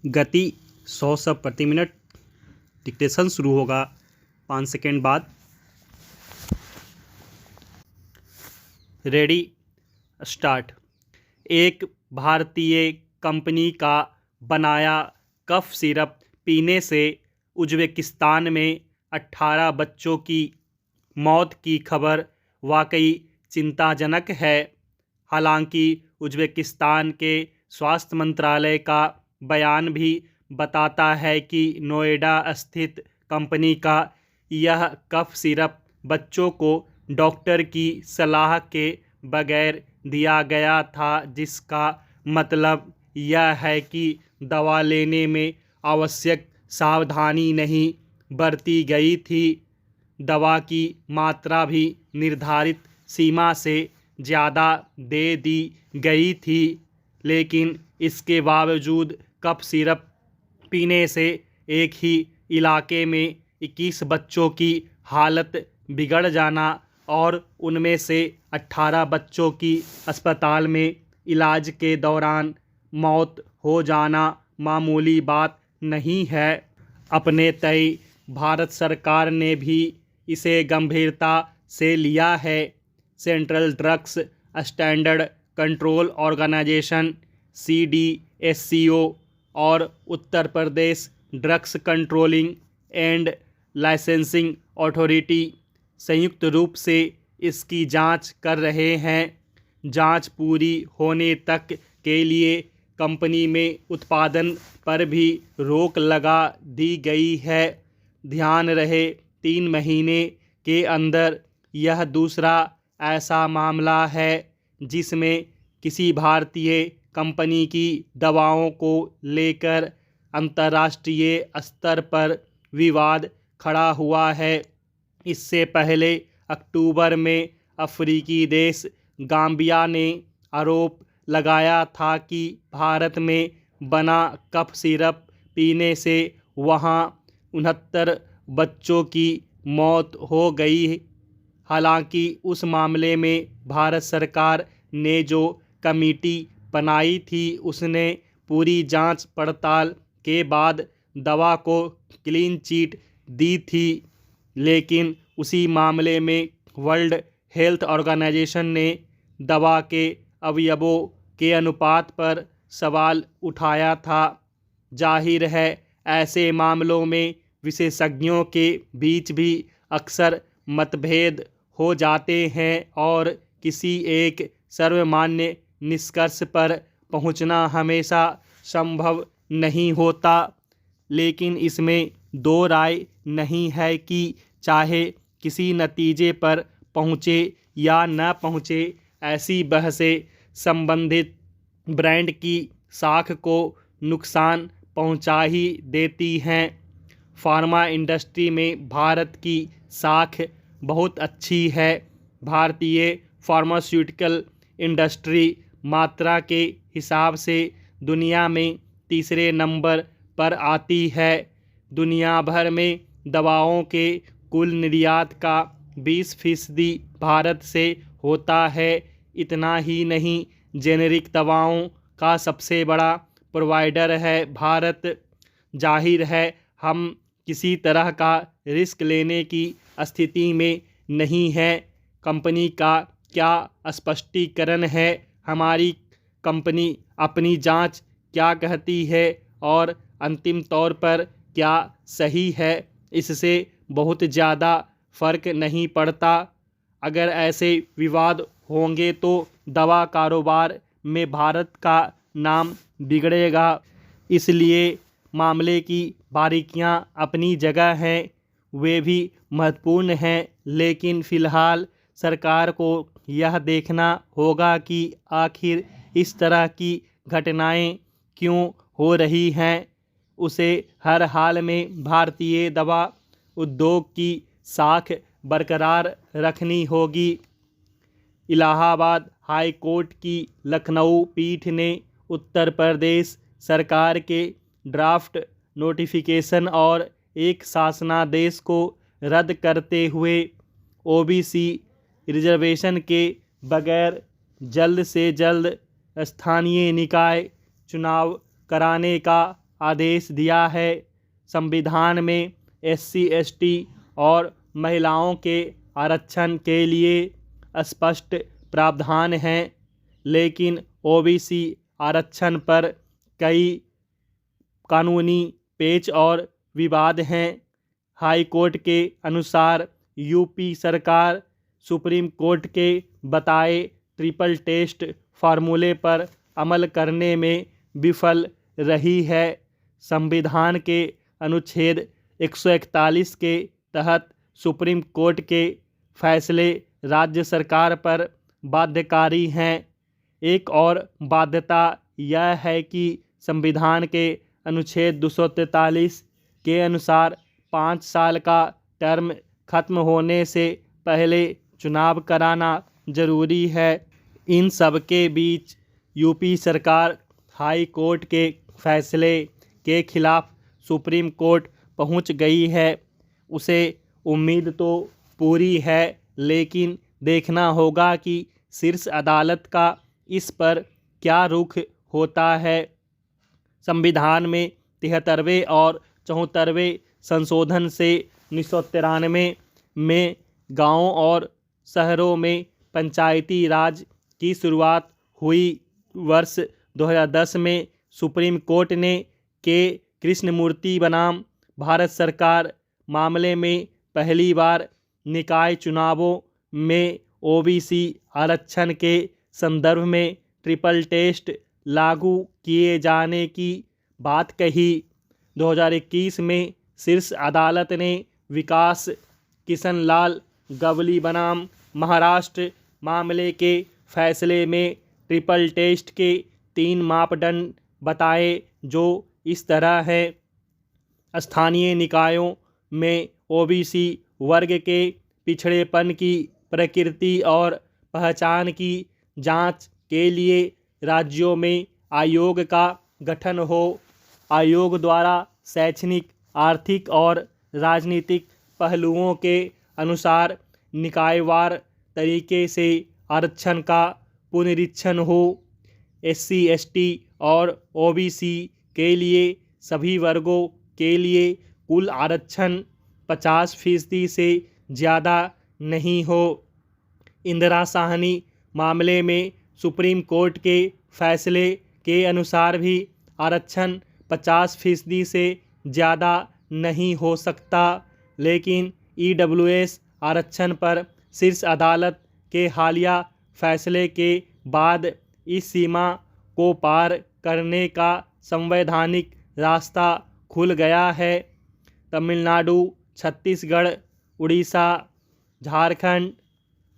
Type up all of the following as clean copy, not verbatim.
गति 100 शब्द प्रति मिनट। डिक्टेशन शुरू होगा 5 सेकेंड बाद। Ready, start. एक भारतीय कंपनी का बनाया कफ सिरप पीने से उज़्बेकिस्तान में 18 बच्चों की मौत की खबर वाकई चिंताजनक है। हालांकि उज़्बेकिस्तान के स्वास्थ्य मंत्रालय का बयान भी बताता है कि नोएडा स्थित कंपनी का यह कफ सिरप बच्चों को डॉक्टर की सलाह के बगैर दिया गया था, जिसका मतलब यह है कि दवा लेने में आवश्यक सावधानी नहीं बरती गई थी। दवा की मात्रा भी निर्धारित सीमा से ज़्यादा दे दी गई थी, लेकिन इसके बावजूद कफ सिरप पीने से एक ही इलाके में 21 बच्चों की हालत बिगड़ जाना और उनमें से 18 बच्चों की अस्पताल में इलाज के दौरान मौत हो जाना मामूली बात नहीं है। अपने तय भारत सरकार ने भी इसे गंभीरता से लिया है। Central drugs standard control organization CDSCO और Uttar Pradesh drugs controlling and licensing authority संयुक्त रूप से इसकी जांच कर रहे हैं। जांच पूरी होने तक के लिए कंपनी में उत्पादन पर भी रोक लगा दी गई है। ध्यान रहे, 3 महीने के अंदर यह दूसरा ऐसा मामला है जिसमें किसी भारतीय कंपनी की दवाओं को लेकर अंतर्राष्ट्रीय स्तर पर विवाद खड़ा हुआ है। इससे पहले अक्टूबर में अफ्रीकी देश गाम्बिया ने आरोप लगाया था कि भारत में बना कफ सिरप पीने से वहां 69 बच्चों की मौत हो गई। हालांकि उस मामले में भारत सरकार ने जो कमेटी बनाई थी उसने पूरी जांच पड़ताल के बाद दवा को क्लीन चिट दी थी, लेकिन उसी मामले में वर्ल्ड हेल्थ ऑर्गेनाइजेशन ने दवा के अवयवों के अनुपात पर सवाल उठाया था। जाहिर है, ऐसे मामलों में विशेषज्ञों के बीच भी अक्सर मतभेद हो जाते हैं और किसी एक सर्वमान्य निष्कर्ष पर पहुंचना हमेशा संभव नहीं होता। लेकिन इसमें दो राय नहीं है कि चाहे किसी नतीजे पर पहुंचे या न पहुंचे, ऐसी बहसें संबंधित ब्रांड की साख को नुकसान पहुंचा ही देती हैं। फार्मा इंडस्ट्री में भारत की साख बहुत अच्छी है। भारतीय फार्मास्यूटिकल इंडस्ट्री मात्रा के हिसाब से दुनिया में तीसरे नंबर पर आती है। दुनिया भर में दवाओं के कुल निर्यात का 20% भारत से होता है। इतना ही नहीं, जेनेरिक दवाओं का सबसे बड़ा प्रोवाइडर है भारत। जाहिर है, हम किसी तरह का रिस्क लेने की स्थिति में नहीं है। कंपनी का क्या स्पष्टीकरण है, हमारी कंपनी अपनी जांच क्या कहती है और अंतिम तौर पर क्या सही है, इससे बहुत ज़्यादा फर्क नहीं पड़ता। अगर ऐसे विवाद होंगे तो दवा कारोबार में भारत का नाम बिगड़ेगा। इसलिए मामले की बारीकियां अपनी जगह हैं, वे भी महत्वपूर्ण हैं, लेकिन फ़िलहाल सरकार को यह देखना होगा कि आखिर इस तरह की घटनाएं क्यों हो रही हैं। उसे हर हाल में भारतीय दवा उद्योग की साख बरकरार रखनी होगी। इलाहाबाद हाई कोर्ट की लखनऊ पीठ ने उत्तर प्रदेश सरकार के ड्राफ्ट नोटिफिकेशन और एक शासनादेश को रद्द करते हुए OBC रिजर्वेशन के बगैर जल्द से जल्द स्थानीय निकाय चुनाव कराने का आदेश दिया है। संविधान में SC/ST और महिलाओं के आरक्षण के लिए स्पष्ट प्रावधान हैं, लेकिन OBC आरक्षण पर कई कानूनी पेच और विवाद हैं। हाई कोर्ट के अनुसार यूपी सरकार सुप्रीम कोर्ट के बताए ट्रिपल टेस्ट फार्मूले पर अमल करने में विफल रही है। संविधान के अनुच्छेद 141 के तहत सुप्रीम कोर्ट के फैसले राज्य सरकार पर बाध्यकारी हैं। एक और बाध्यता यह है कि संविधान के अनुच्छेद 243 के अनुसार 5 साल का टर्म खत्म होने से पहले चुनाव कराना जरूरी है। इन सब के बीच यूपी सरकार हाई कोर्ट के फैसले के खिलाफ सुप्रीम कोर्ट पहुंच गई है। उसे उम्मीद तो पूरी है, लेकिन देखना होगा कि शीर्ष अदालत का इस पर क्या रुख होता है। संविधान में 73वें और 74वें संशोधन से 1993 में गांवों और शहरों में पंचायती राज की शुरुआत हुई। वर्ष 2010 में सुप्रीम कोर्ट ने के कृष्णमूर्ति बनाम भारत सरकार मामले में पहली बार निकाय चुनावों में OBC आरक्षण के संदर्भ में ट्रिपल टेस्ट लागू किए जाने की बात कही। 2021 में शीर्ष अदालत ने विकास किशन लाल गवली बनाम महाराष्ट्र मामले के फैसले में ट्रिपल टेस्ट के 3 मापदंड बताए, जो इस तरह है। स्थानीय निकायों में OBC वर्ग के पिछड़ेपन की प्रकृति और पहचान की जांच के लिए राज्यों में आयोग का गठन हो। आयोग द्वारा शैक्षणिक, आर्थिक और राजनीतिक पहलुओं के अनुसार निकायवार तरीके से आरक्षण का पुनरीक्षण हो। SC/ST और OBC के लिए सभी वर्गों के लिए कुल आरक्षण 50% से ज़्यादा नहीं हो। इंदिरा साहनी मामले में सुप्रीम कोर्ट के फैसले के अनुसार भी आरक्षण 50% से ज़्यादा नहीं हो सकता, लेकिन EWS आरक्षण पर शीर्ष अदालत के हालिया फैसले के बाद इस सीमा को पार करने का संवैधानिक रास्ता खुल गया है। तमिलनाडु, छत्तीसगढ़, उड़ीसा, झारखंड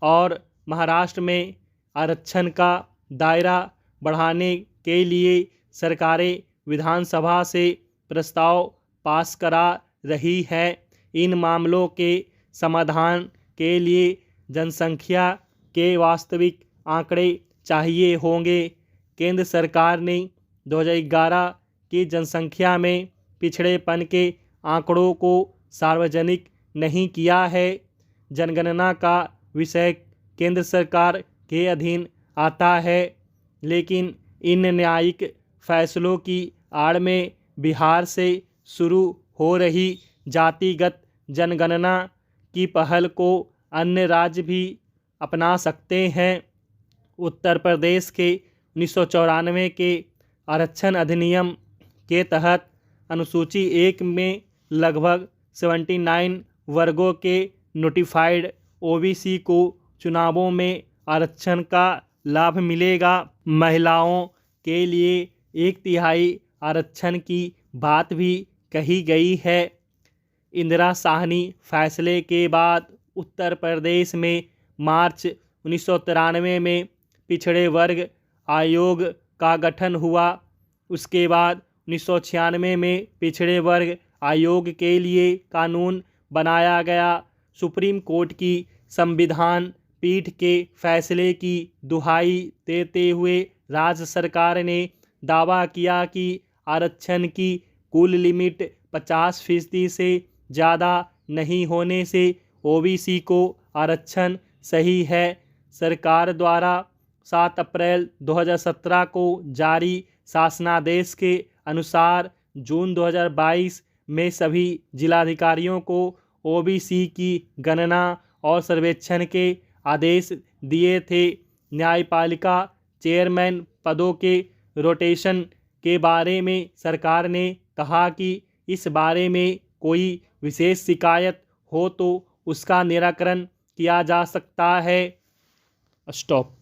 और महाराष्ट्र में आरक्षण का दायरा बढ़ाने के लिए सरकारें विधानसभा से प्रस्ताव पास करा रही है। इन मामलों के समाधान के लिए जनसंख्या के वास्तविक आंकड़े चाहिए होंगे। केंद्र सरकार ने 2011 की जनसंख्या में पिछड़ेपन के आंकड़ों को सार्वजनिक नहीं किया है। जनगणना का विषय केंद्र सरकार के अधीन आता है, लेकिन इन न्यायिक फैसलों की आड़ में बिहार से शुरू हो रही जातिगत जनगणना की पहल को अन्य राज्य भी अपना सकते हैं। उत्तर प्रदेश के 1994 के आरक्षण अधिनियम के तहत अनुसूची 1 में लगभग 79 वर्गों के नोटिफाइड OBC को चुनावों में आरक्षण का लाभ मिलेगा। महिलाओं के लिए 1/3 आरक्षण की बात भी कही गई है। इंदिरा साहनी फैसले के बाद उत्तर प्रदेश में मार्च 1993 में पिछड़े वर्ग आयोग का गठन हुआ। उसके बाद 1996 में पिछड़े वर्ग आयोग के लिए कानून बनाया गया। सुप्रीम कोर्ट की संविधान पीठ के फैसले की दुहाई देते हुए राज्य सरकार ने दावा किया कि आरक्षण की कुल लिमिट 50% से ज़्यादा नहीं होने से OBC को आरक्षण सही है। सरकार द्वारा 7 अप्रैल 2017 को जारी शासनादेश के अनुसार जून 2022 में सभी जिलाधिकारियों को ओबीसी की गणना और सर्वेक्षण के आदेश दिए थे। न्यायपालिका चेयरमैन पदों के रोटेशन के बारे में सरकार ने कहा कि इस बारे में कोई विशेष शिकायत हो तो उसका निराकरण किया जा सकता है। स्टॉप।